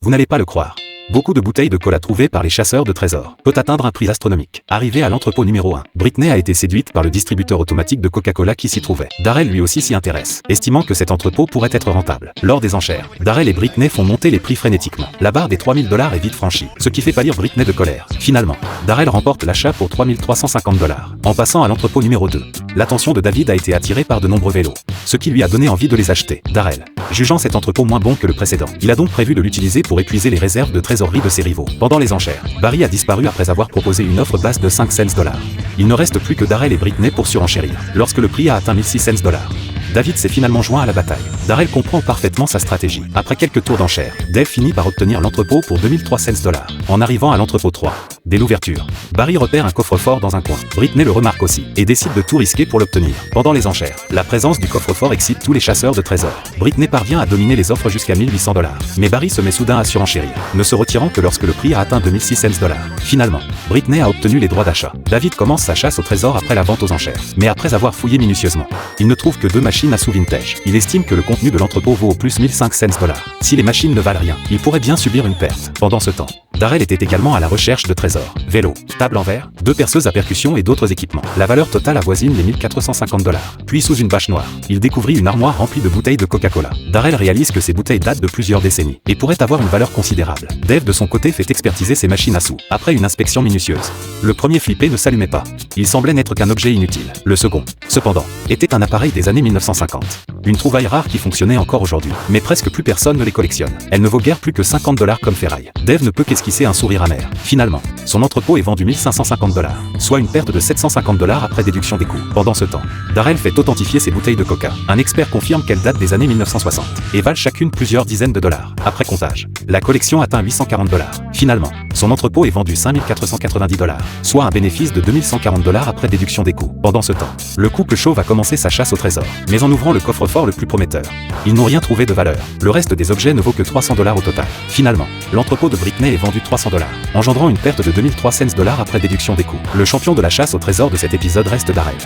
Vous n'allez pas le croire. Beaucoup de bouteilles de cola trouvées par les chasseurs de trésors peut atteindre un prix astronomique. Arrivée à l'entrepôt numéro 1, Britney a été séduite par le distributeur automatique de Coca-Cola qui s'y trouvait. Darrell lui aussi s'y intéresse, estimant que cet entrepôt pourrait être rentable. Lors des enchères, Darrell et Britney font monter les prix frénétiquement. La barre des 3 000 $ est vite franchie, ce qui fait pâlir Britney de colère. Finalement, Darrell remporte l'achat pour 3 350 $. En passant à l'entrepôt numéro 2, l'attention de David a été attirée par de nombreux vélos, ce qui lui a donné envie de les acheter. Darrell, jugeant cet entrepôt moins bon que le précédent, il a donc prévu de l'utiliser pour épuiser les réserves de trésorerie de ses rivaux. Pendant les enchères, Barry a disparu après avoir proposé une offre basse de 5 cents $. Il ne reste plus que Darrell et Britney pour surenchérir. Lorsque le prix a atteint 1 600 $, David s'est finalement joint à la bataille. Darrell comprend parfaitement sa stratégie. Après quelques tours d'enchères, Dave finit par obtenir l'entrepôt pour 2 300 $. En arrivant à l'entrepôt 3, dès l'ouverture, Barry repère un coffre-fort dans un coin. Britney le remarque aussi et décide de tout risquer pour l'obtenir. Pendant les enchères, la présence du coffre-fort excite tous les chasseurs de trésors. Britney parvient à dominer les offres jusqu'à 1 800 $. Mais Barry se met soudain à surenchérir, ne se retirant que lorsque le prix a atteint 2 600 $. Finalement, Britney a obtenu les droits d'achat. David commence sa chasse au trésor après la vente aux enchères. Mais après avoir fouillé minutieusement, il ne trouve que 2 machines à sous vintage. Il estime que le contenu de l'entrepôt vaut au plus 1 500 $. Si les machines ne valent rien, il pourrait bien subir une perte. Pendant ce temps, Darrell était également à la recherche de trésors. Vélo, table en verre, 2 perceuses à percussion et d'autres équipements. La valeur totale avoisine les 1 450 $. Puis sous une bâche noire, il découvrit une armoire remplie de bouteilles de Coca-Cola. Darrell réalise que ces bouteilles datent de plusieurs décennies et pourraient avoir une valeur considérable. Dave de son côté fait expertiser ses machines à sous. Après une inspection minutieuse, le premier flippé ne s'allumait pas. Il semblait n'être qu'un objet inutile. Le second, cependant, était un appareil des années 1950. Une trouvaille rare qui fonctionnait encore aujourd'hui. Mais presque plus personne ne les collectionne. Elle ne vaut guère plus que 50 $ comme ferraille. Dave ne peut qu'esquisser un sourire amer. Finalement, son entrepôt est vendu 1 550 $, soit une perte de 750 $ après déduction des coûts. Pendant ce temps, Darrell fait authentifier ses bouteilles de coca. Un expert confirme qu'elles datent des années 1960 et valent chacune plusieurs dizaines de dollars. Après comptage, la collection atteint 840 $. Finalement, son entrepôt est vendu 5 490 $, soit un bénéfice de 2 140 $ après déduction des coûts. Pendant ce temps, le couple chauve a commencé sa chasse au trésor. Mais en ouvrant le coffre-fort le plus prometteur, ils n'ont rien trouvé de valeur. Le reste des objets ne vaut que 300 $ au total. Finalement, l'entrepôt de Britney est vendu 300 $, engendrant une perte de 2 300 $ après déduction des coûts. Le champion de la chasse au trésor de cet épisode reste Darrell.